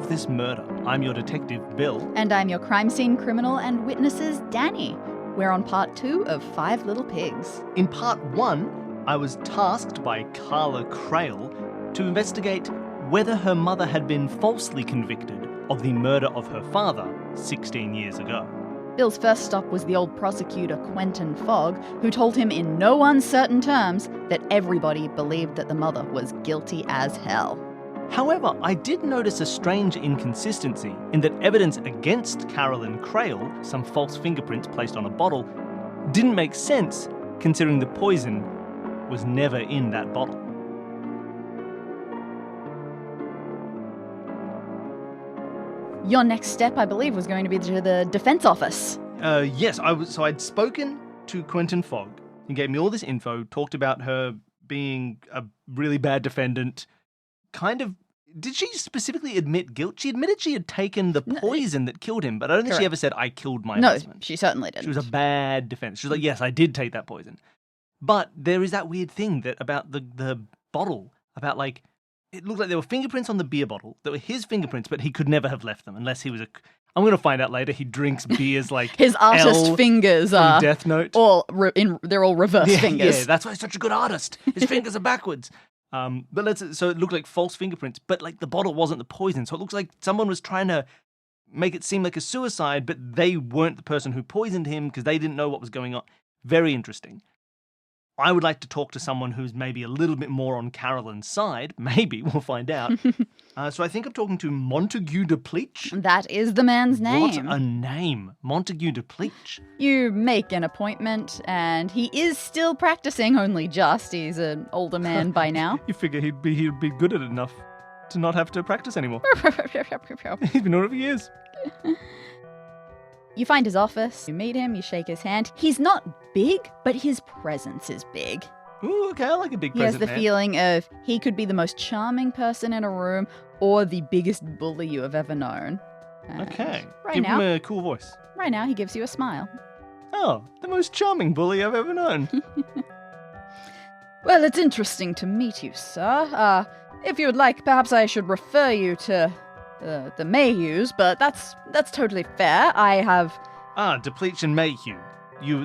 Solve This Murder. I'm your detective, Bill. And I'm your crime scene criminal and witnesses, Dani. We're on part 2 of 5 Little Pigs. In part 1, I was tasked by Carla Crail to investigate whether her mother had been falsely convicted of the murder of her father 16 years ago. Bill's first stop was the old prosecutor Quentin Fogg, who told him in no uncertain terms that everybody believed that the mother was guilty as hell. However, I did notice a strange inconsistency in that evidence against Carolyn Crail, some false fingerprints placed on a bottle, didn't make sense considering the poison was never in that bottle. Your next step, I believe, was going to be to the defense office. Yes, I'd spoken to Quentin Fogg. He gave me all this info, talked about her being a really bad defendant. Did she specifically admit guilt? She admitted she had taken the poison that killed him, but I don't think she ever said, I killed my husband. No, she certainly didn't. She was a bad defense. She was like, yes, I did take that poison. But there is that weird thing that about the bottle, about like, it looked like there were fingerprints on the beer bottle that were his fingerprints, but he could never have left them unless he was I'm going to find out later. He drinks beers like his artist L fingers from are Death Note. They're all reverse fingers. Yeah, that's why he's such a good artist. His fingers are backwards. So it looked like false fingerprints, but like the bottle wasn't the poison. So it looks like someone was trying to make it seem like a suicide, but they weren't the person who poisoned him because they didn't know what was going on. Very interesting. I would like to talk to someone who's maybe a little bit more on Carolyn's side. Maybe, we'll find out. So I think I'm talking to Montague de Pleach. That is the man's name. What a name. Montague de Pleach. You make an appointment, and he is still practicing, only just. He's an older man by now. You figure he'd be good at it enough to not have to practice anymore. He's been doing it for years. You find his office, you meet him, you shake his hand. He's not big, but his presence is big. Ooh, okay, I like a big presence. He has the man. feeling of he could be the most charming person in a room or the biggest bully you have ever known. And okay, give him a cool voice. Right now, he gives you a smile. Oh, the most charming bully I've ever known. Well, it's interesting to meet you, sir. If you would like, perhaps I should refer you to the Mayhews, but that's totally fair. I have... De Pleach and Mayhew.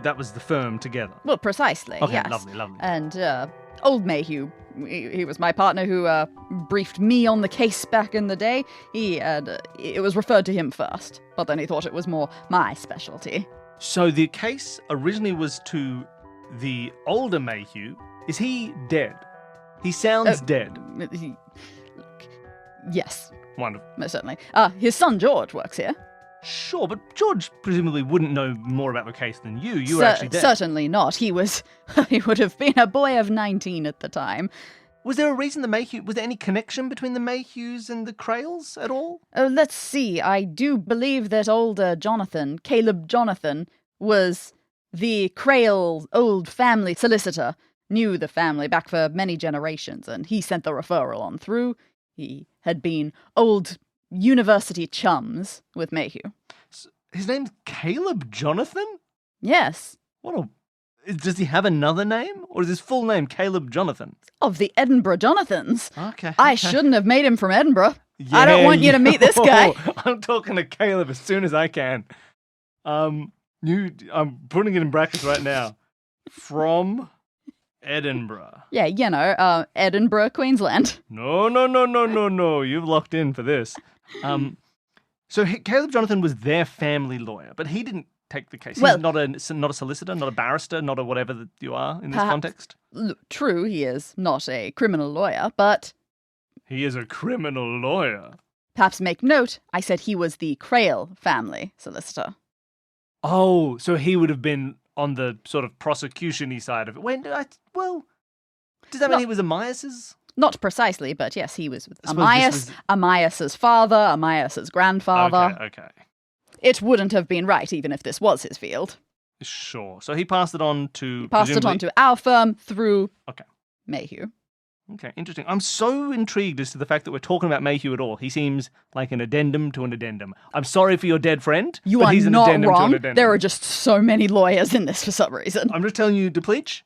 That was the firm together. Well, precisely, okay, yes. Lovely. And old Mayhew, he was my partner who briefed me on the case back in the day. It was referred to him first, but then he thought it was more my specialty. So the case originally was to the older Mayhew. Is he dead? He sounds dead. Yes. Wonderful. Most certainly. His son George works here. Sure, but George presumably wouldn't know more about the case than you. You were actually dead. Certainly not. He would have been a boy of 19 at the time. Was there a reason was there any connection between the Mayhews and the Crails at all? Let's see. I do believe that older Jonathan, Caleb Jonathan, was the Crail old family solicitor, knew the family back for many generations, and he sent the referral on through. He had been old university chums with Mayhew. His name's Caleb Jonathan? Yes. Does he have another name? Or is his full name Caleb Jonathan? Of the Edinburgh Jonathans. Okay. I shouldn't have made him from Edinburgh. Yeah, I don't want you to meet this guy. I'm talking to Caleb as soon as I can. I'm putting it in brackets right now. From Edinburgh. Yeah, Edinburgh, Queensland. No. You've locked in for this. So Caleb Jonathan was their family lawyer, but he didn't take the case. He's not a solicitor, not a barrister, not a whatever that you are in this context. True, he is not a criminal lawyer, but... He is a criminal lawyer. Perhaps make note, I said he was the Crail family solicitor. Oh, so he would have been on the sort of prosecution-y side of it. Does that mean he was Amias's? Not precisely, but yes, he was with Amias's father, Amias's grandfather. Okay. It wouldn't have been right, even if this was his field. Sure. So he passed it on to... It on to our firm through Mayhew. Okay, interesting. I'm so intrigued as to the fact that we're talking about Mayhew at all. He seems like an addendum to an addendum. I'm sorry for your dead friend, but he's an addendum to an addendum. There are just so many lawyers in this for some reason. I'm just telling you, de Pleach,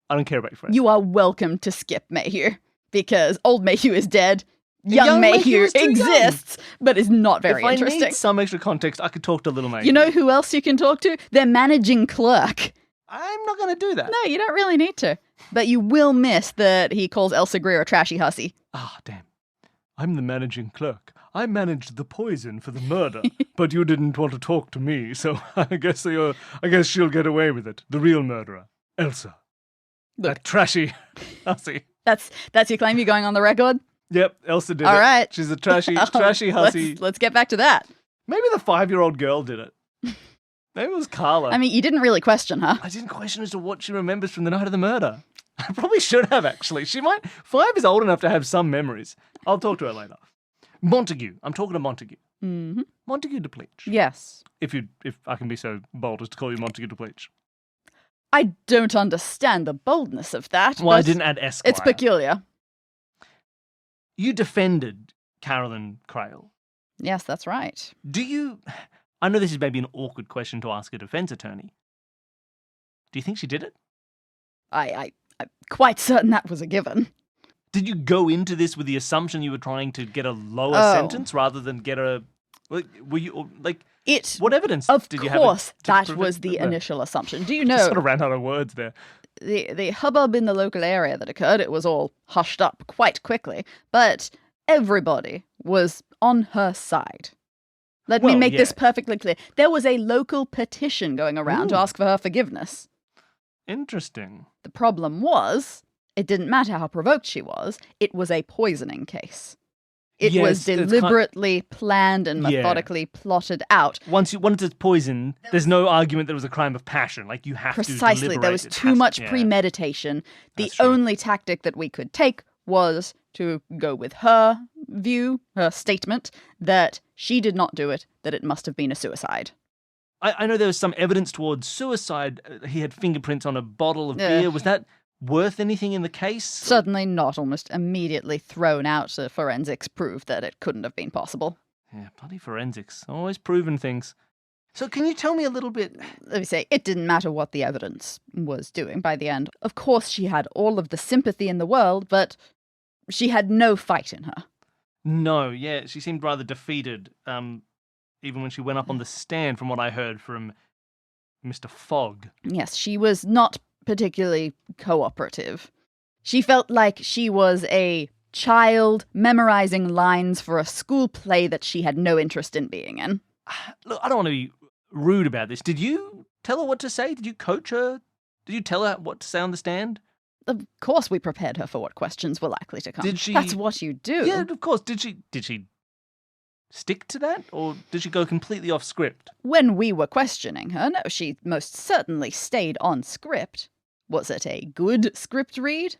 I don't care about your friend. You are welcome to skip Mayhew, because old Mayhew is dead. young Mayhew was too young. exists, but is not very if I interesting. need some extra context, I could talk to Little Mayhew. You know who else you can talk to? Their managing clerk. I'm not going to do that. No, you don't really need to. But you will miss that he calls Elsa Greer a trashy hussy. Ah, damn. I'm the managing clerk. I managed the poison for the murder, but you didn't want to talk to me, so I guess she'll get away with it. The real murderer, Elsa. Look. That trashy hussy. That's your claim? You're going on the record? Yep, Elsa did All it. right. She's a trashy hussy. Let's get back to that. Maybe the 5-year-old girl did it. Maybe it was Carla. I mean, you didn't really question her. I didn't question as to what she remembers from the night of the murder. I probably should have, actually. 5 is old enough to have some memories. I'll talk to her later. Montague. I'm talking to Montague. Mm-hmm. Montague de Pleach. Yes. If I can be so bold as to call you Montague de Pleach. I don't understand the boldness of that. Well, I but didn't add Esquire. It's peculiar. You defended Carolyn Crail. Yes, that's right. I know this is maybe an awkward question to ask a defense attorney. Do you think she did it? I'm quite certain that was a given. Did you go into this with the assumption you were trying to get a lower sentence rather than get a... Were you, like... What evidence did you have? Of course, that was the initial assumption. Do you know... Just sort of ran out of words there. The hubbub in the local area that occurred, it was all hushed up quite quickly, but everybody was on her side. Let me make this perfectly clear. There was a local petition going around to ask for her forgiveness. Interesting. The problem was, it didn't matter how provoked she was, it was a poisoning case. It was deliberately planned and methodically plotted out. Once it's poison, there's no argument that it was a crime of passion. Like, you have to Precisely. There was too much premeditation. The only tactic that we could take was to go with her view, her statement, that she did not do it, that it must have been a suicide. I know there was some evidence towards suicide. He had fingerprints on a bottle of beer. Was that worth anything in the case? Certainly not. Almost immediately thrown out. Forensics proved that it couldn't have been possible. Yeah, bloody forensics. Always proving things. So can you tell me a little bit... Let me say, it didn't matter what the evidence was doing by the end. Of course, she had all of the sympathy in the world, but she had no fight in her. No, yeah, she seemed rather defeated, even when she went up on the stand, from what I heard from Mr. Fogg. Yes, she was not particularly cooperative. She felt like she was a child memorizing lines for a school play that she had no interest in being in. Look, I don't want to be rude about this. Did you tell her what to say? Did you coach her? Did you tell her what to say on the stand? Of course we prepared her for what questions were likely to come. Did she... That's what you do. Yeah, of course. Did she stick to that? Or did she go completely off script? When we were questioning her, no, she most certainly stayed on script. Was it a good script read?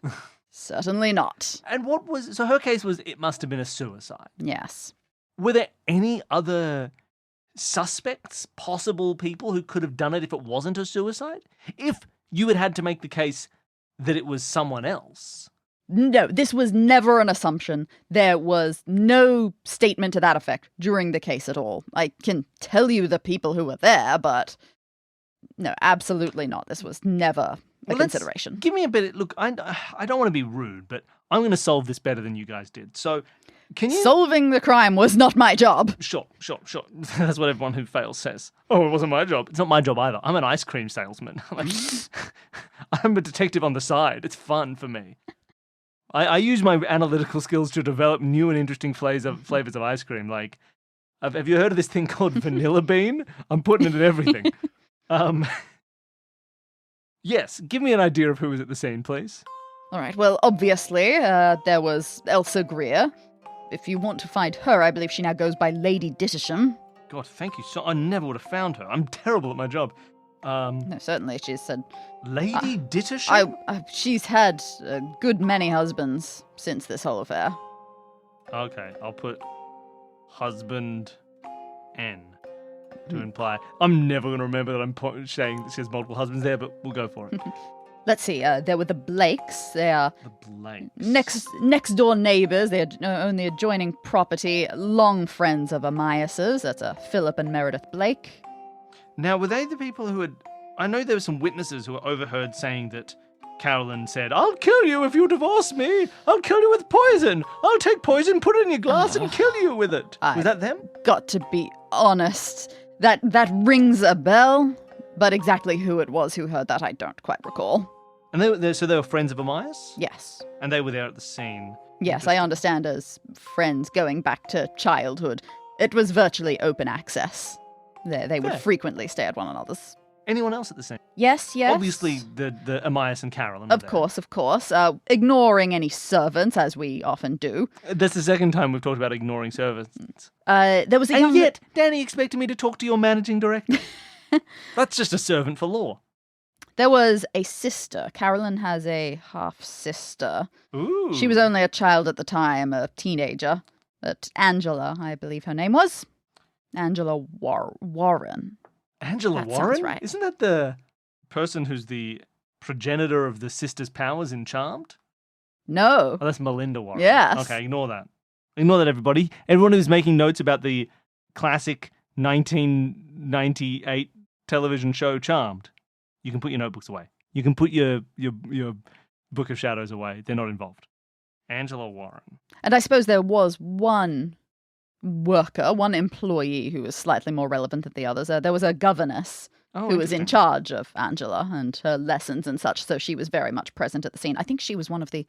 Certainly not. And so her case was it must have been a suicide. Yes. Were there any other suspects, possible people who could have done it if it wasn't a suicide? If you had to make the case that it was someone else. No, this was never an assumption. There was no statement to that effect during the case at all. I can tell you the people who were there, but no, absolutely not. This was never a consideration. Give me a bit. Look, I don't want to be rude, but I'm going to solve this better than you guys did. So, can you... Solving the crime was not my job. Sure. That's what everyone who fails says. Oh, it wasn't my job. It's not my job either. I'm an ice cream salesman. I'm a detective on the side. It's fun for me. I use my analytical skills to develop new and interesting flavors of ice cream. Like, have you heard of this thing called vanilla bean? I'm putting it in everything. Yes, give me an idea of who was at the scene, please. All right, well, obviously, there was Elsa Greer. If you want to find her, I believe she now goes by Lady Dittisham. God, thank you. I never would have found her. I'm terrible at my job. No, certainly she's said... Lady Dittisham? She's had a good many husbands since this whole affair. Okay, I'll put husband N to imply. I'm never going to remember that I'm saying that she has multiple husbands there, but we'll go for it. Let's see, there were the Blakes. They are the Blakes. Next door neighbours. They own the adjoining property. Long friends of Amias's. That's Philip and Meredith Blake. Now, were they the people who had... I know there were some witnesses who were overheard saying that Carolyn said, "I'll kill you if you divorce me. I'll kill you with poison. I'll take poison, put it in your glass, and kill you with it." Was that them? Got to be honest. That rings a bell, but exactly who it was who heard that, I don't quite recall. And they were friends of Amias? Yes. And they were there at the scene. Yes, I understand as friends going back to childhood. It was virtually open access. They would frequently stay at one another's. Anyone else at the scene? Yes. Obviously, the Amias and Carolyn. Of course. Ignoring any servants, as we often do. That's the second time we've talked about ignoring servants. There was a young... And yet, Danny expected me to talk to your managing director. That's just a servant for law. There was a sister. Carolyn has a half-sister. Ooh. She was only a child at the time, a teenager. But Angela, I believe her name was. Angela Warren. Angela That Warren? sounds right. Isn't that the person who's the progenitor of the sister's powers in Charmed? No. Oh, that's Melinda Warren. Yes. Okay, ignore that. Ignore that, everybody. Everyone who's making notes about the classic 1998 television show Charmed, you can put your notebooks away. You can put your Book of Shadows away. They're not involved. Angela Warren. And I suppose there was one worker, one employee who was slightly more relevant than the others. There was a governess who was in charge of Angela and her lessons and such, so she was very much present at the scene. I think she was one of the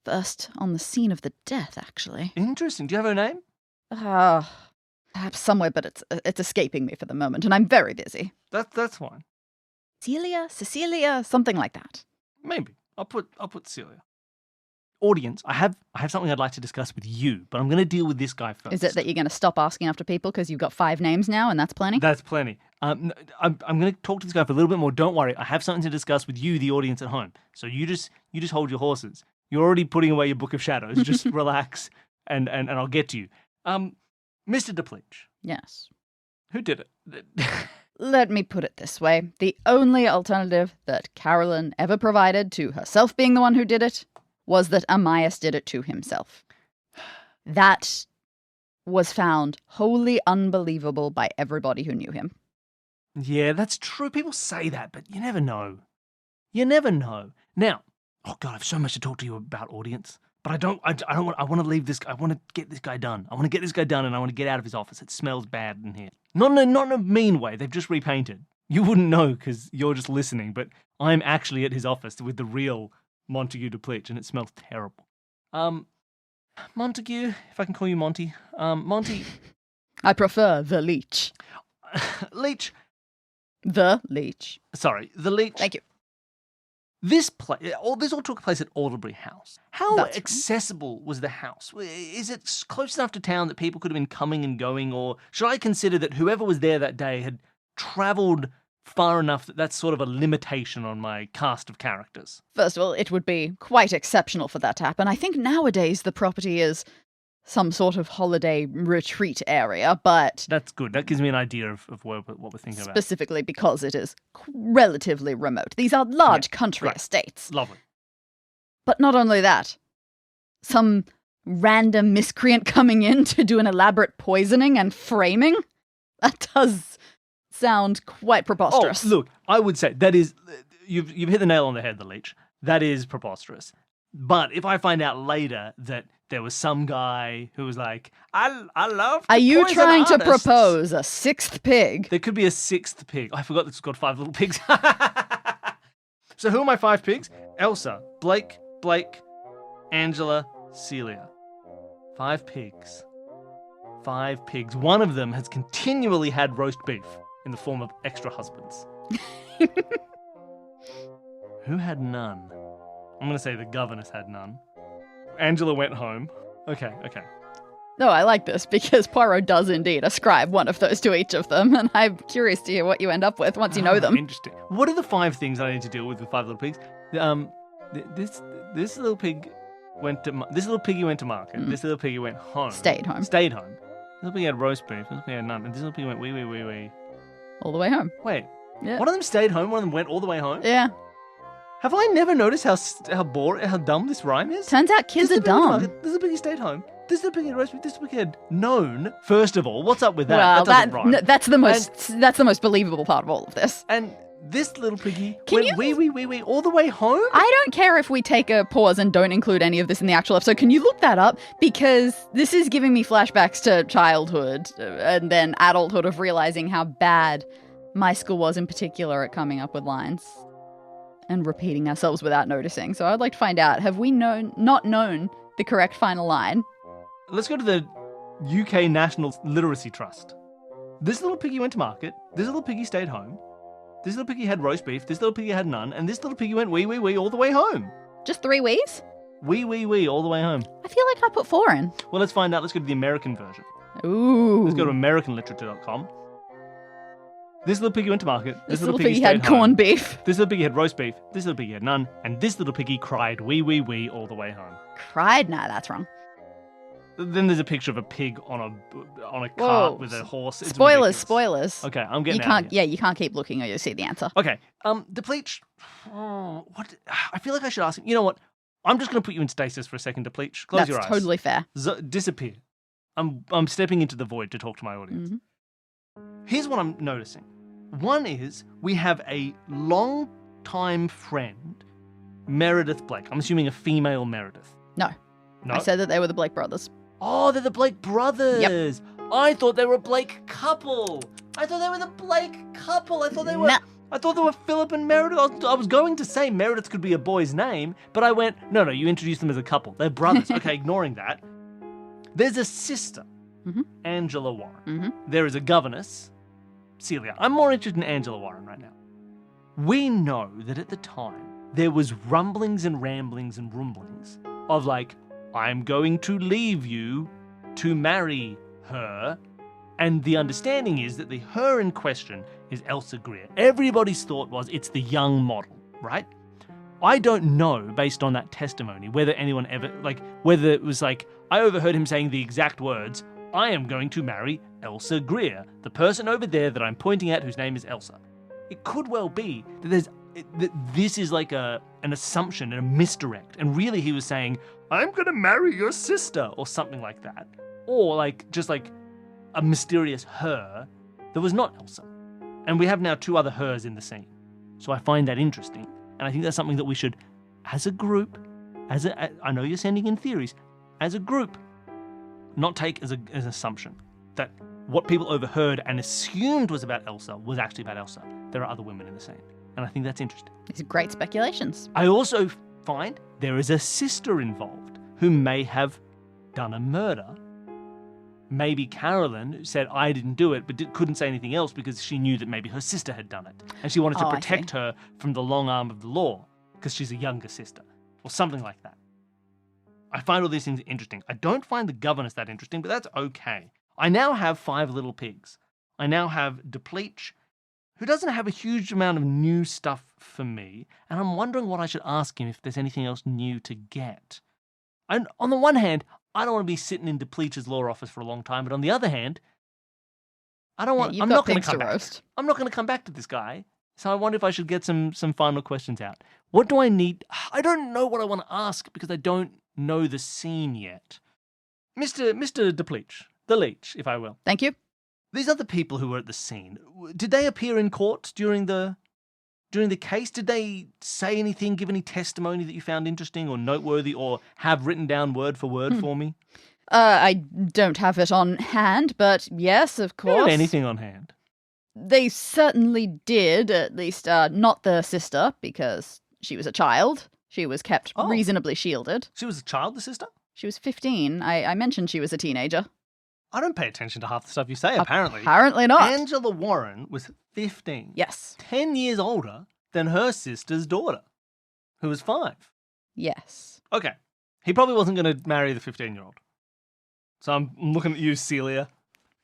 first on the scene of the death, actually. Interesting. Do you have her name? Perhaps somewhere, but it's escaping me for the moment, and I'm very busy. That's fine. Cecilia, something like that. Maybe. I'll put Celia. Audience, I have something I'd like to discuss with you, but I'm going to deal with this guy first. Is it that you're going to stop asking after people because you've got 5 names now and that's plenty? That's plenty. I'm going to talk to this guy for a little bit more. Don't worry, I have something to discuss with you, the audience at home. So you just hold your horses. You're already putting away your Book of Shadows. Just relax, and I'll get to you. Mr. Depleach. Yes. Who did it? Let me put it this way. The only alternative that Carolyn ever provided to herself being the one who did it was that Amias did it to himself. That was found wholly unbelievable by everybody who knew him. Yeah, that's true. People say that, but you never know. You never know. Now, oh God, I have so much to talk to you about, audience. But I don't want, I want to leave this, I want to get this guy done. I want to get this guy done and I want to get out of his office. It smells bad in here. Not in a mean way. They've just repainted. You wouldn't know because you're just listening, but I'm actually at his office with the real Montague Depleach, and it smells terrible. Montague, if I can call you Monty. Monty. I prefer the Leech. Leech. The Leech. Sorry, the Leech. Thank you. This all took place at Alderbury House. How That's accessible was the house? Is it close enough to town that people could have been coming and going, or should I consider that whoever was there that day had travelled far enough that that's sort of a limitation on my cast of characters? First of all, it would be quite exceptional for that to happen. I think nowadays the property is some sort of holiday retreat area, but... That's good. That gives me an idea of what we're thinking about. Specifically because it is relatively remote. These are large country estates. Lovely. But not only that, some random miscreant coming in to do an elaborate poisoning and framing? That does sound quite preposterous. Oh, look, I would say that is... You've hit the nail on the head, the Leech. That is preposterous. But if I find out later that there was some guy who was like, I love Are you poison trying artists. to propose a 6th pig? There could be a 6th pig. I forgot it's got 5 little pigs. So who are my 5 pigs? Elsa, Blake, Angela, Celia. 5 pigs. 5 pigs. One of them has continually had roast beef in the form of extra husbands. Who had none? I'm going to say the governess had none. Angela went home. Okay. No, I like this because Poirot does indeed ascribe one of those to each of them, and I'm curious to hear what you end up with once you know them. Interesting. What are the 5 things I need to deal with 5 little pigs? This little pig went to this little piggy went to market. This little piggy went home. Stayed home. This little pig had roast beef. This little pig had none. And this little pig went wee. All the way home. Wait. Yeah. One of them stayed home. One of them went all the way home. Yeah. Have I never noticed how dumb this rhyme is? Turns out kids are dumb. This little piggy stayed home. This little piggy had roast beef. This little piggy had known. First of all, what's up with that? Well, that doesn't rhyme. that's the most believable part of all of this. And This little piggy Can went you- wee all the way home? I don't care if we take a pause and don't include any of this in the actual episode. Can you look that up? Because this is giving me flashbacks to childhood and then adulthood of realizing how bad my school was in particular at coming up with lines and repeating ourselves without noticing. So I'd like to find out, have we not known the correct final line? Let's go to the UK National Literacy Trust. This little piggy went to market. This little piggy stayed home. This little piggy had roast beef. This little piggy had none. And this little piggy went wee all the way home. Just 3 wees? Wee all the way home. I feel like I put 4 in. Well, let's find out. Let's go to the American version. Ooh. Let's go to AmericanLiterature.com. This little piggy went to market. This little piggy stayed had home. corned beef. This little piggy had roast beef. This little piggy had none. And this little piggy cried wee all the way home. Cried? Nah, that's wrong. Then there's a picture of a pig on a cart Whoa. with a horse. It's Spoilers, ridiculous. spoilers. Okay, I'm getting You out of can't. here. Yeah, you can't keep looking or you'll see the answer. Okay, Depleach. What? I feel like I should ask him. You know what? I'm just going to put you in stasis for a second, Depleach. Close That's your eyes. totally fair. Disappear. I'm stepping into the void to talk to my audience. Here's what I'm noticing. One is we have a long-time friend, Meredith Blake. I'm assuming a female Meredith. No. No? I said that they were the Blake brothers. Oh, they're the Blake brothers. I thought they were a Blake couple. I thought they were the Blake couple. I thought they were... Nah. I thought they were Philip and Meredith. I was going to say Meredith could be a boy's name, but I went, no, you introduced them as a couple. They're brothers. Okay, ignoring that. There's a sister, Angela Warren. There is a governess, Celia. I'm more interested in Angela Warren right now. We know that at the time, there was rumblings and ramblings and rumblings of like, I'm going to leave you to marry her. And the understanding is that the her in question is Elsa Greer. Everybody's thought was it's the young model, right? I don't know, based on that testimony, whether anyone ever, whether it was I overheard him saying the exact words, I am going to marry Elsa Greer, the person over there that I'm pointing at whose name is Elsa. It could well be that this is like an assumption and a misdirect, and really he was saying, I'm going to marry your sister, or something like that. Or just a mysterious her that was not Elsa. And we have now 2 other hers in the scene. So I find that interesting. And I think that's something that we should, as a group, I know you're sending in theories, as a group, not take as an assumption that what people overheard and assumed was about Elsa was actually about Elsa. There are other women in the scene. And I think that's interesting. These are great speculations. I also find there is a sister involved who may have done a murder. Maybe Carolyn said, I didn't do it, but couldn't say anything else because she knew that maybe her sister had done it. And she wanted to protect her from the long arm of the law because she's a younger sister or something like that. I find all these things interesting. I don't find the governess that interesting, but that's okay. I now have 5 little pigs. I now have Depleach, who doesn't have a huge amount of new stuff for me, and I'm wondering what I should ask him if there's anything else new to get. And on the one hand, I don't want to be sitting in Depleach's law office for a long time, but on the other hand, I'm not going to come back. I'm not going to come back to this guy, so I wonder if I should get some final questions out. What do I need? I don't know what I want to ask because I don't know the scene yet. Mr. Depleach, the leech, if I will. Thank you. These other people who were at the scene, did they appear in court during the case? Did they say anything, give any testimony that you found interesting or noteworthy, or have written down word for word for me? I don't have it on hand, but yes, of course. You don't have anything on hand. They certainly did, at least not the sister, because she was a child. She was kept reasonably shielded. She was a child, the sister? She was 15. I mentioned she was a teenager. I don't pay attention to half the stuff you say, apparently. Apparently not. Angela Warren was 15. Yes. 10 years older than her sister's daughter, who was 5. Yes. Okay. He probably wasn't going to marry the 15-year-old. So I'm looking at you, Celia.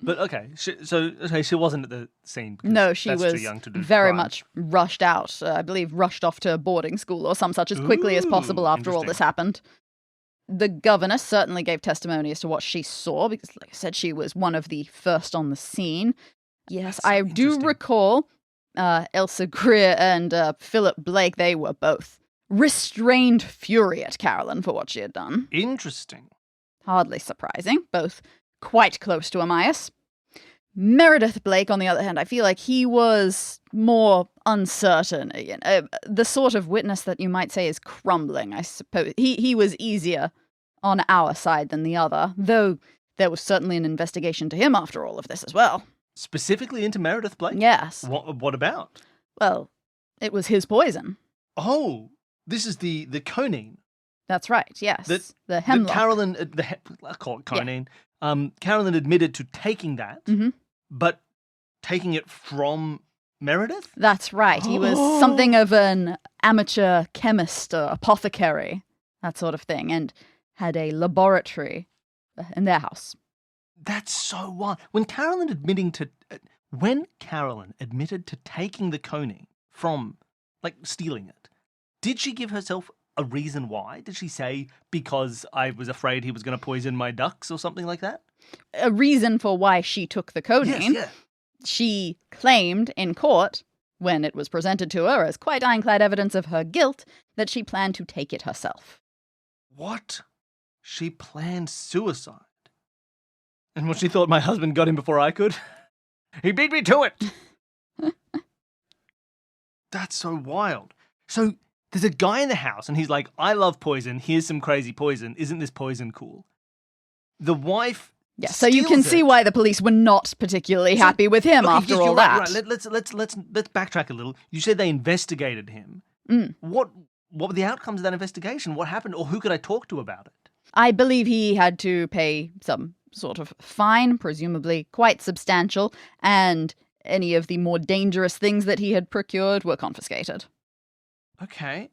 But okay, she wasn't at the scene. No, she that's was too young to do very crime. much rushed out. I believe rushed off to boarding school or some such as quickly as possible after all this happened. The governess certainly gave testimony as to what she saw because, like I said, she was one of the first on the scene. Yes, That's so I do recall Elsa Greer and Philip Blake, they were both restrained fury at Carolyn for what she had done. Interesting. Hardly surprising, both quite close to Amias. Meredith Blake, on the other hand, I feel like he was more uncertain. The sort of witness that you might say is crumbling, I suppose. He was easier on our side than the other, though there was certainly an investigation to him after all of this as well. Specifically into Meredith Blake? Yes. What about? Well, it was his poison. Oh, this is the conine. That's right, yes. The hemlock. That Carolyn, I call it conine. Yeah. Carolyn admitted to taking that, but taking it from Meredith? That's right. He was something of an amateur chemist or apothecary, that sort of thing, and had a laboratory in their house. That's so wild. When Carolyn admitted to taking the conine from, like, stealing it, did she give herself a reason why? Did she say, because I was afraid he was going to poison my ducks or something like that? A reason for why she took the conine. Yes, yeah. She claimed in court, when it was presented to her as quite ironclad evidence of her guilt, that she planned to take it herself. What? She planned suicide? And what, she thought my husband got him before I could? He beat me to it! That's so wild. So there's a guy in the house and he's like, I love poison. Here's some crazy poison. Isn't this poison cool? The wife. Yeah, so you can see why the police were not particularly happy with him after all that. Right. Let's backtrack a little. You said they investigated him. What were the outcomes of that investigation? What happened, or who could I talk to about it? I believe he had to pay some sort of fine, presumably quite substantial, and any of the more dangerous things that he had procured were confiscated. Okay.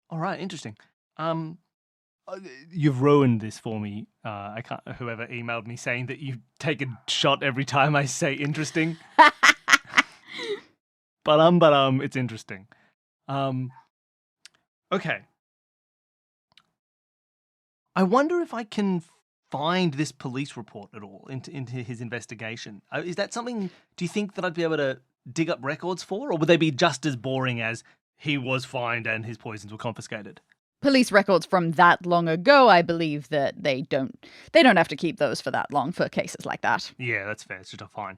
All right, interesting. You've ruined this for me. I can't. Whoever emailed me saying that you take a shot every time I say interesting. But it's interesting. Okay. I wonder if I can find this police report at all into his investigation. Is that something? Do you think that I'd be able to dig up records for, or would they be just as boring as he was fined and his poisons were confiscated? Police records from that long ago, I believe that they don't have to keep those for that long for cases like that. Yeah, that's fair. It's just a fine.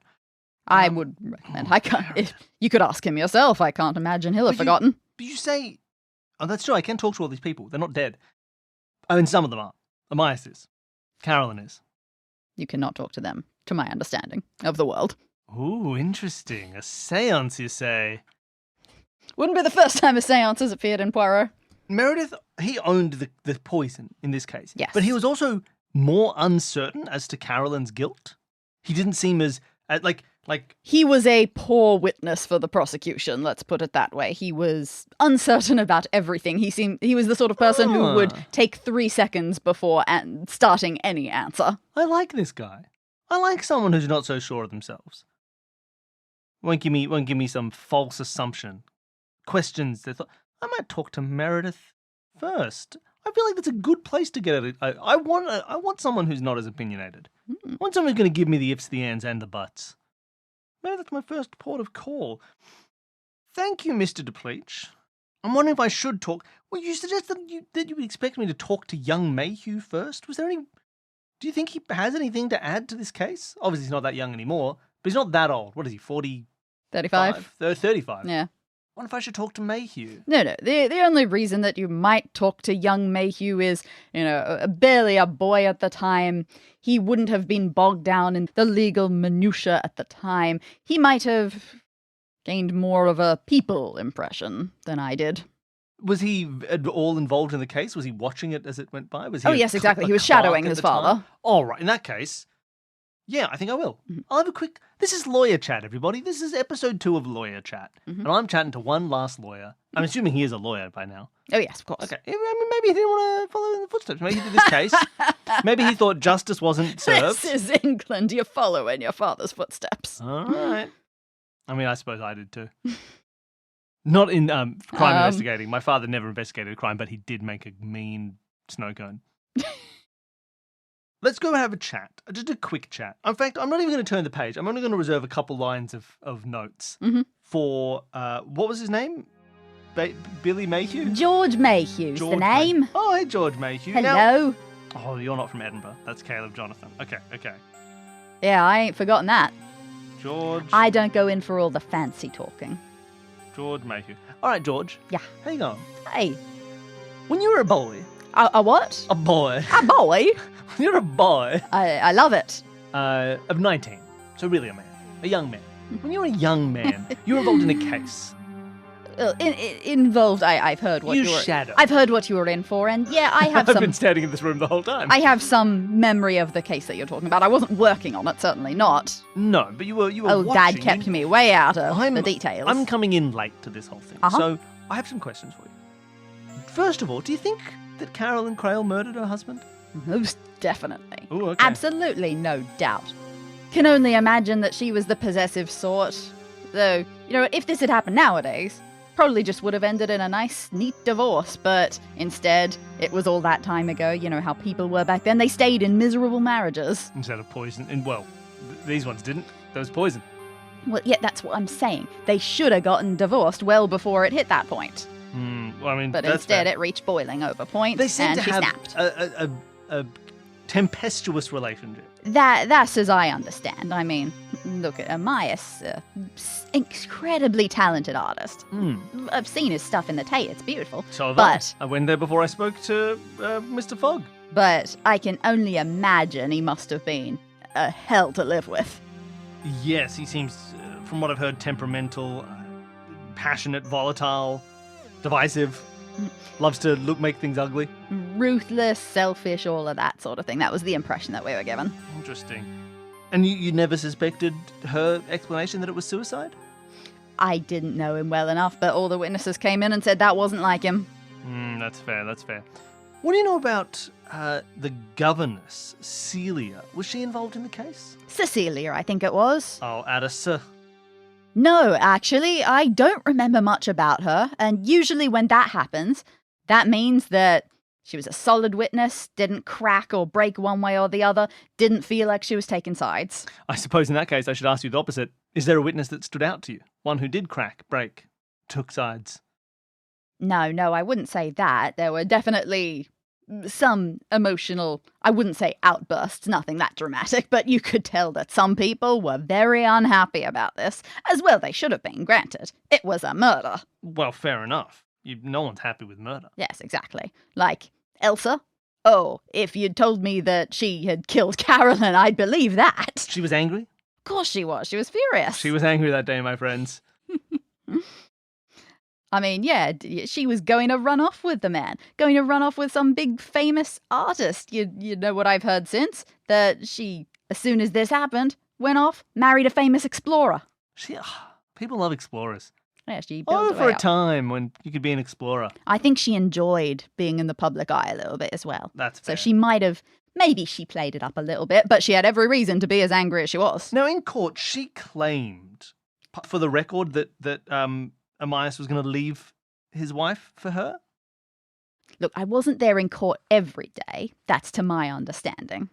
I would recommend. I can't. You could ask him yourself. I can't imagine he'll have forgotten. But you say, oh, that's true. I can talk to all these people. They're not dead. I mean, some of them are. Amias is. Carolyn is. You cannot talk to them, to my understanding of the world. Ooh, interesting. A seance, you say? Wouldn't be the first time a seance has appeared in Poirot. Meredith, he owned the poison in this case. Yes. But he was also more uncertain as to Carolyn's guilt. He didn't seem as, like... He was a poor witness for the prosecution, let's put it that way. He was uncertain about everything. He was the sort of person who would take 3 seconds before starting any answer. I like this guy. I like someone who's not so sure of themselves. Won't give me some false assumption. Questions that thought, I might talk to Meredith first. I feel like that's a good place to get it. I want someone who's not as opinionated. I want someone who's going to give me the ifs, the ands, and the buts. Maybe that's my first port of call. Thank you, Mr. DePleach. I'm wondering if I should talk. Well, you suggested that you would expect me to talk to young Mayhew first. Was there any... Do you think he has anything to add to this case? Obviously, he's not that young anymore, but he's not that old. What is he, 40? 35? 35. Yeah. I wonder if I should talk to Mayhew. No. The only reason that you might talk to young Mayhew is, barely a boy at the time. He wouldn't have been bogged down in the legal minutiae at the time. He might have gained more of a people impression than I did. Was he at all involved in the case? Was he watching it as it went by? Was he yes, exactly. He was shadowing his father. All right. In that case, yeah, I think I will. I'll have a quick... This is Lawyer Chat, everybody. This is episode 2 of Lawyer Chat. And I'm chatting to one last lawyer. I'm assuming he is a lawyer by now. Oh, yes, of course. Okay. I mean, maybe he didn't want to follow in the footsteps. Maybe he did this case. Maybe he thought justice wasn't served. This is England. You follow in your father's footsteps. All right. I mean, I suppose I did too. Not in crime investigating. My father never investigated a crime, but he did make a mean snow cone. Let's go have a chat. Just a quick chat. In fact, I'm not even going to turn the page. I'm only going to reserve a couple lines of notes for, what was his name? Billy Mayhew? George Mayhew's the name. Oh, hey, George Mayhew. Hello. Oh, you're not from Edinburgh. That's Caleb Jonathan. Okay. Yeah, I ain't forgotten that. George. I don't go in for all the fancy talking. George Mayhew. All right, George. Yeah. How you going? Hey, When you were a boy. a what? A boy. A boy? When you were a boy. I love it. Of 19. So really a man. A young man. When you were a young man, you were involved in a case. Involved. I've heard what You you were. shadow. I've heard what you were in for, and yeah, I have I've some. been standing in this room the whole time. I have some memory of the case that you're talking about. I wasn't working on it, certainly not. No, but you were Oh, watching. Dad kept me way out of I'm- the details. I'm coming in late to this whole thing. Uh-huh. So I have some questions for you. First of all, do you think that Carolyn Crail murdered her husband? Most definitely. Ooh, okay. Absolutely, no doubt. Can only imagine that she was the possessive sort. Though, you know, if this had happened nowadays, probably just would have ended in a nice, neat divorce. But instead, it was all that time ago. You know how people were back then. They stayed in miserable marriages. Instead of poison. And well, these ones didn't. There was poison. Well, yeah, that's what I'm saying. They should have gotten divorced well before it hit that point. Well, I mean, But that's instead, fair. it reached boiling over point, They seem and to she have snapped. a tempestuous relationship. That's as I understand. I mean, look at Amias, incredibly talented artist. I've seen his stuff in the Tate. It's beautiful. So have But- I went there before I spoke to Mr. Fogg. But I can only imagine he must have been a hell to live with. Yes, he seems, from what I've heard, temperamental, passionate, volatile, divisive. Loves to make things ugly. Ruthless, selfish, all of that sort of thing. That was the impression that we were given. Interesting. And you never suspected her explanation that it was suicide? I didn't know him well enough, but all the witnesses came in and said that wasn't like him. That's fair, that's fair. What do you know about the governess, Celia? Was she involved in the case? Cecilia, I think it was. I'll add a sir. No, actually, I don't remember much about her, and usually when that happens, that means that she was a solid witness, didn't crack or break one way or the other, didn't feel like she was taking sides. I suppose in that case I should ask you the opposite. Is there a witness that stood out to you? One who did crack, break, took sides? No, I wouldn't say that. There were definitely some emotional, I wouldn't say outbursts, nothing that dramatic, but you could tell that some people were very unhappy about this. As well they should have been, granted. It was a murder. Well, fair enough. No one's happy with murder. Yes, exactly. Like, Elsa? Oh, if you'd told me that she had killed Carolyn, I'd believe that. She was angry? Of course she was. She was furious. She was angry that day, my friends. I mean, yeah, she was going to run off with the man. Going to run off with some big famous artist. You know what I've heard since? That she, as soon as this happened, went off, married a famous explorer. People love explorers. Yeah, she built Oh, her for way a up. time when you could be an explorer. I think she enjoyed being in the public eye a little bit as well. That's So fair. she might have, maybe she played it up a little bit, but she had every reason to be as angry as she was. Now, in court, she claimed, for the record, that Amias was going to leave his wife for her. Look, I wasn't there in court every day. That's to my understanding.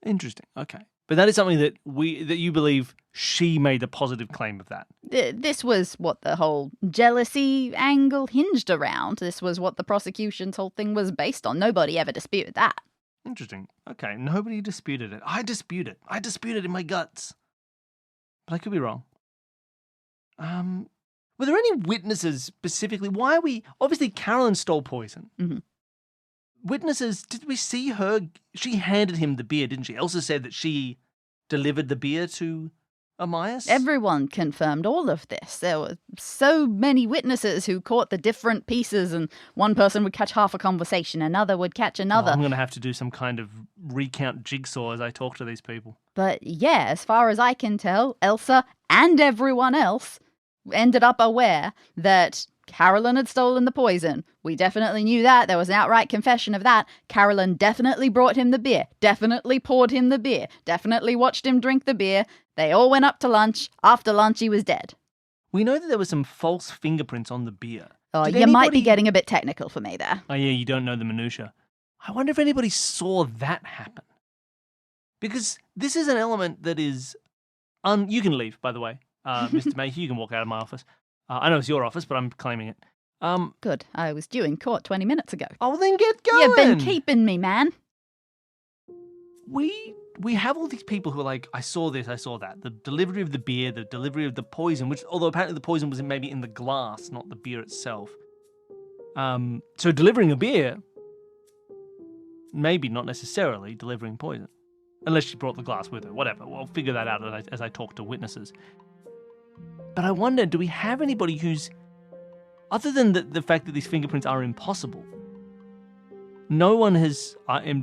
Interesting. Okay. But that is something that you believe she made a positive claim of that. This was what the whole jealousy angle hinged around. This was what the prosecution's whole thing was based on. Nobody ever disputed that. Interesting. Okay. Nobody disputed it. I dispute it. I dispute it in my guts. But I could be wrong. Were there any witnesses specifically? Why are we... Obviously, Carolyn stole poison. Mhm. Witnesses, did we see her... She handed him the beer, didn't she? Elsa said that she delivered the beer to Amias? Everyone confirmed all of this. There were so many witnesses who caught the different pieces, and one person would catch half a conversation, another would catch another. I'm going to have to do some kind of recount jigsaw as I talk to these people. But yeah, as far as I can tell, Elsa and everyone else ended up aware that Carolyn had stolen the poison. We definitely knew that. There was an outright confession of that. Carolyn definitely brought him the beer, definitely poured him the beer, definitely watched him drink the beer. They all went up to lunch. After lunch, he was dead. We know that there were some false fingerprints on the beer. Oh, Did you might be anybody- getting a bit technical for me there. Oh, yeah, you don't know the minutiae. I wonder if anybody saw that happen. Because this is an element that is... You can leave, by the way, Mr. Mayhew. You can walk out of my office. I know it's your office, but I'm claiming it. Good. I was due in court 20 minutes ago. Oh, then get going! You've been keeping me, man. We we have all these people who are like, I saw this, I saw that. The delivery of the beer, the delivery of the poison, which, although apparently the poison was maybe in the glass, not the beer itself. So delivering a beer, maybe not necessarily delivering poison. Unless she brought the glass with her, whatever. We'll figure that out as I talk to witnesses. But I wonder, do we have anybody who's, other than the fact that these fingerprints are impossible, no one has,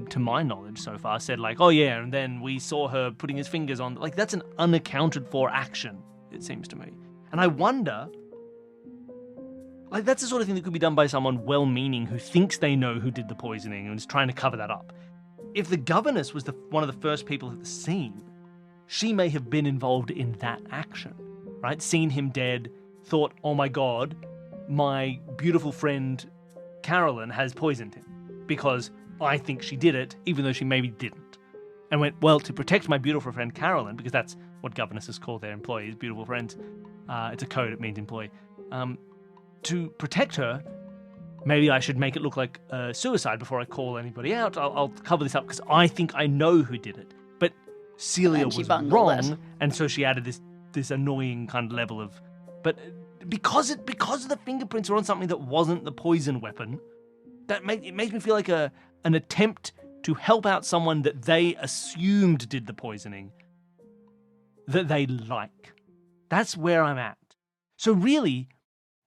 to my knowledge so far, said like, oh yeah, and then we saw her putting his fingers on, like that's an unaccounted for action, it seems to me. And I wonder, like that's the sort of thing that could be done by someone well-meaning who thinks they know who did the poisoning and is trying to cover that up. If the governess was one of the first people at the scene, she may have been involved in that action, right? Seen him dead, thought, oh my God, my beautiful friend Carolyn has poisoned him because I think she did it, even though she maybe didn't. And went, well, to protect my beautiful friend Carolyn, because that's what governesses call their employees, beautiful friends. It's a code, it means employee. To protect her, maybe I should make it look like suicide before I call anybody out. I'll cover this up because I think I know who did it. But Celia was wrong, and so she added this annoying kind of level of... But because the fingerprints are on something that wasn't the poison weapon, it makes me feel like an attempt to help out someone that they assumed did the poisoning, that they like. That's where I'm at. So really,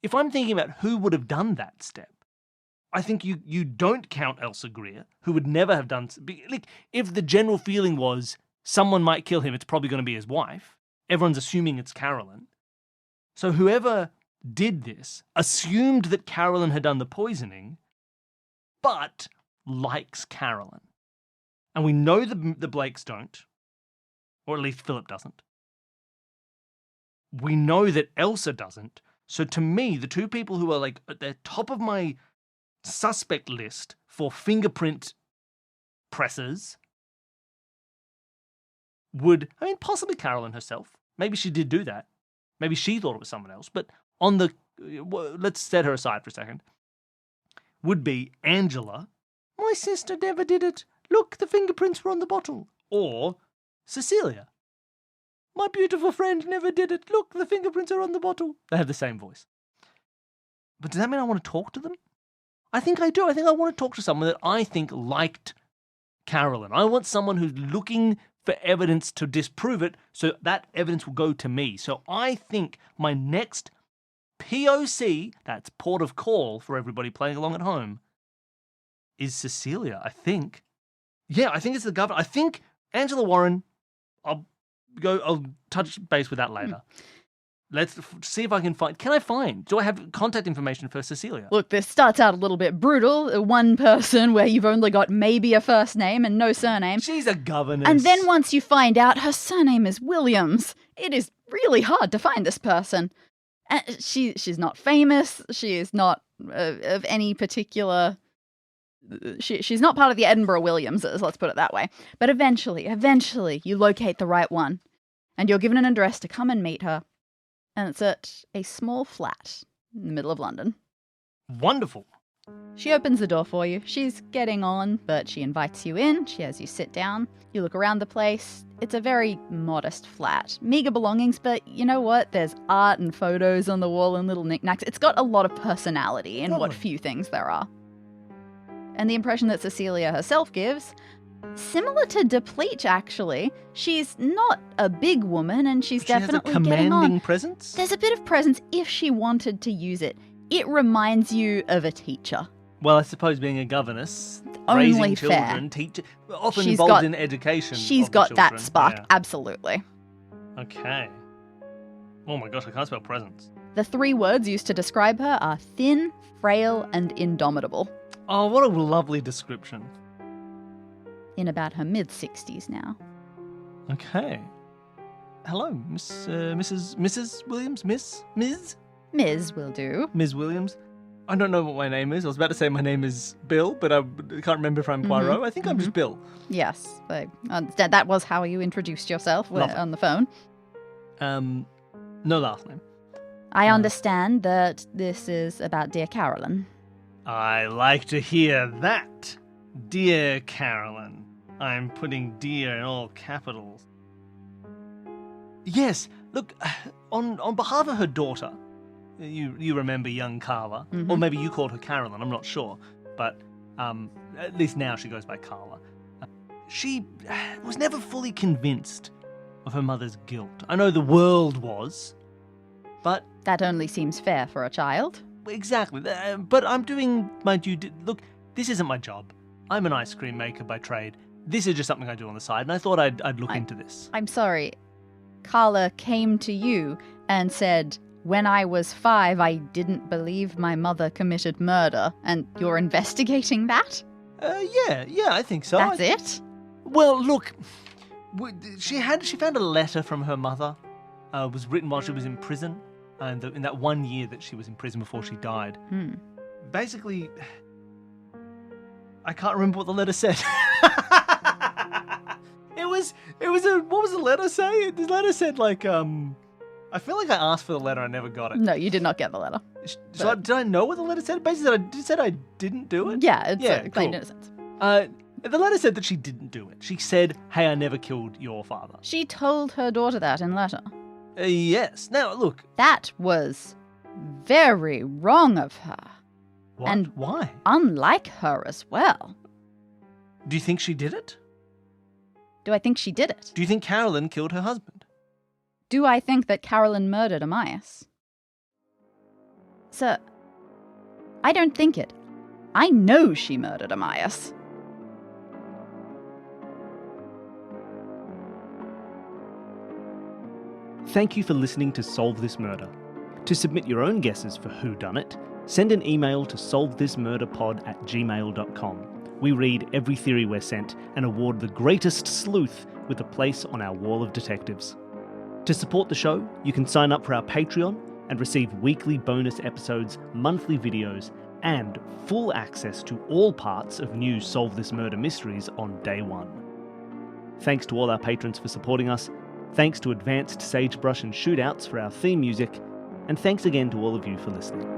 if I'm thinking about who would have done that step, I think you don't count Elsa Greer, who would never have done... Like, if the general feeling was someone might kill him, it's probably going to be his wife. Everyone's assuming it's Carolyn. So whoever did this assumed that Carolyn had done the poisoning, but likes Carolyn. And we know the Blakes don't, or at least Philip doesn't. We know that Elsa doesn't. So to me, the two people who are like at the top of my suspect list for fingerprint pressers would, I mean, possibly Carolyn herself. Maybe she did do that. Maybe she thought it was someone else. But let's set her aside for a second. Would be Angela. My sister never did it. Look, the fingerprints were on the bottle. Or Cecilia. My beautiful friend never did it. Look, the fingerprints are on the bottle. They have the same voice. But does that mean I want to talk to them? I think I do. I think I want to talk to someone that I think liked Carolyn. I want someone who's looking for evidence to disprove it, so that evidence will go to me. So I think my next POC, that's port of call for everybody playing along at home, is Cecilia, I think. Yeah, I think it's the governor. I think Angela Warren, I'll touch base with that later. Let's see if I can find... Do I have contact information for Cecilia? Look, this starts out a little bit brutal. One person where you've only got maybe a first name and no surname. She's a governess. And then once you find out her surname is Williams, it is really hard to find this person. She's not famous. She is not of any particular... She's not part of the Edinburgh Williamses, let's put it that way. But eventually, you locate the right one. And you're given an address to come and meet her. And it's at a small flat in the middle of London. Wonderful. She opens the door for you. She's getting on, but she invites you in. She has you sit down. You look around the place. It's a very modest flat. Meager belongings, but you know what? There's art and photos on the wall and little knickknacks. It's got a lot of personality in what few things there are. And the impression that Cecilia herself gives... Similar to Depleach, actually. She's not a big woman, and she's definitely getting on. Has a commanding presence? There's a bit of presence if she wanted to use it. It reminds you of a teacher. Well, I suppose being a governess, Only raising fair. children, often involved in education. She's got that spark, absolutely. Okay. Oh my gosh, I can't spell presence. The 3 words used to describe her are thin, frail, and indomitable. Oh, what a lovely description. In about her mid-60s now. Okay. Hello, Mrs. Williams? Ms? Ms. will do. Ms. Williams. I don't know what my name is. I was about to say my name is Bill, but I can't remember if I'm Poirot. I think I'm just Bill. Yes. That was how you introduced yourself on the phone. No last name. I understand that this is about dear Carolyn. I like to hear that, dear Carolyn. I'm putting dear in all capitals. Yes, look, on behalf of her daughter, you remember young Carla, or maybe you called her Carolyn, I'm not sure, but at least now she goes by Carla. She was never fully convinced of her mother's guilt. I know the world was, but... That only seems fair for a child. Exactly, but I'm doing my Look, this isn't my job. I'm an ice cream maker by trade. This is just something I do on the side, and I thought I'd look into this. I'm sorry. Carla came to you and said, when I was 5, I didn't believe my mother committed murder, and you're investigating that? Yeah, I think so. That's it? Well, look, she found a letter from her mother. It was written while she was in prison, and in that 1 year that she was in prison before she died. Basically, I can't remember what the letter said. What was the letter say? The letter said I feel like I asked for the letter, I never got it. No, you did not get the letter. So did I know what the letter said? Basically, it said I didn't do it? Yeah, it's cool. plain innocence. The letter said that she didn't do it. She said, hey, I never killed your father. She told her daughter that in letter. Yes. Now, look. That was very wrong of her. What? And why? Unlike her as well. Do you think she did it? Do I think she did it? Do you think Carolyn killed her husband? Do I think that Carolyn murdered Amias? Sir, I don't think it. I know she murdered Amias. Thank you for listening to Solve This Murder. To submit your own guesses for whodunit, send an email to solvethismurderpod@gmail.com. We read every theory we're sent and award the greatest sleuth with a place on our wall of detectives. To support the show, you can sign up for our Patreon and receive weekly bonus episodes, monthly videos, and full access to all parts of new Solve This Murder mysteries on day one. Thanks to all our patrons for supporting us, thanks to Advanced Sagebrush and Shootouts for our theme music, and thanks again to all of you for listening.